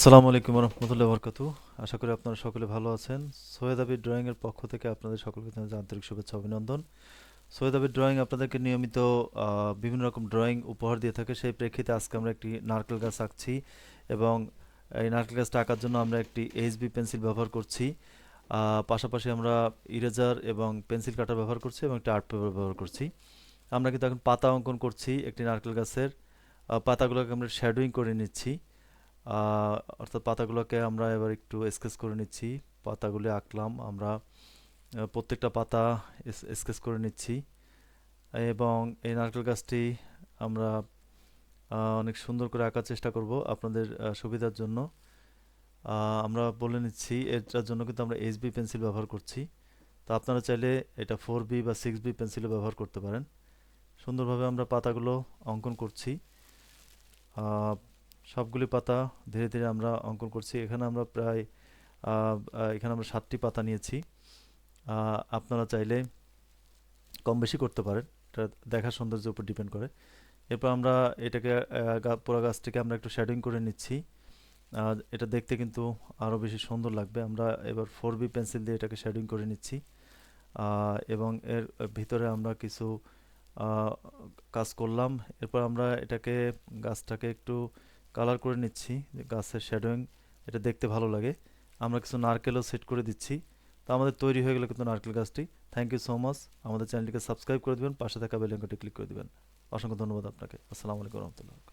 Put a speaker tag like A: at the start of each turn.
A: আসসালামু আলাইকুম রহমতুল্লাহ বরকাতু। আশা করি আপনারা সকলে ভালো আছেন। সৈয়দ আবির ড্রয়িং এর পক্ষ থেকে আপনাদের সকলকে জানাই আন্তরিক শুভেচ্ছা অভিনন্দন। সৈয়দ আবির ড্রয়িং আপনাদেরকে নিয়মিত বিভিন্ন রকম ড্রয়িং উপহার দিয়ে থাকে। সেই প্রেক্ষিতে আজকে আমরা একটি নারকেল গাছ আঁকছি এবং এই নারকেল গাছটা আঁকার জন্য আমরা একটি এইচবি পেন্সিল ব্যবহার করছি। পাশাপাশি আমরা ইরেজার এবং পেন্সিল কাটার ব্যবহার করছি এবং একটা আর্ট পেপার ব্যবহার করছি। আমরা কিন্তু এখন পাতা অঙ্কন করছি একটি নারকেল গাছের। পাতাগুলোকে আমরা শ্যাডোয়িং করে নিচ্ছি। অর্থাৎ পাতাগুলোকে আমরা এবার একটু স্কেচ করে নিচ্ছি। পাতাগুলি আঁকলাম আমরা। প্রত্যেকটা পাতা স্কেচ করে নিচ্ছি এবং এই নারকেল গাছটি আমরা অনেক সুন্দর করে আঁকার চেষ্টা করব আপনাদের সুবিধার জন্য। আমরা বলে নিচ্ছি এটার জন্য কিন্তু আমরা এইচবি পেন্সিল ব্যবহার করছি। তো আপনারা চাইলে এটা 4B বা 6B পেন্সিলও ব্যবহার করতে পারেন। সুন্দরভাবে আমরা পাতাগুলো অঙ্কন করছি। আহ, সবগুলি পাতা ধীরে ধীরে আমরা অঙ্কন করছি। এখানে আমরা প্রায় এখানে আমরা 7টি পাতা নিয়েছি। আপনারা চাইলে কম বেশি করতে পারেন, এটা দেখার সৌন্দর্যের উপর ডিপেন্ড করে। এরপর আমরা এটাকে পুরো গাছটিকে আমরা একটু শেডিং করে নিচ্ছি। এটা দেখতে কিন্তু আরও বেশি সুন্দর লাগবে। আমরা এবার 4B পেন্সিল দিয়ে এটাকে শেডিং করে নিচ্ছি এবং এর ভিতরে আমরা কিছু আহ, কাজ করলাম। এরপর আমরা এটাকে গাছটাকে একটু কালার করে নিচ্ছি যে গাছের শ্যাডোয়িং এটা দেখতে ভালো লাগে। আমরা কিছু নারকেলও সেট করে দিচ্ছি। তো আমাদের তৈরি হয়ে গেল কিন্তু নারকেল গাছটি। Thank you so much. আমাদের চ্যানেলটিকে সাবস্ক্রাইব করে দিবেন, পাশে থাকা বেল আইকনটি ক্লিক করে দিবেন। অসংখ্য ধন্যবাদ আপনাকে। আসসালামু আলাইকুম রহমতুল্লাহ।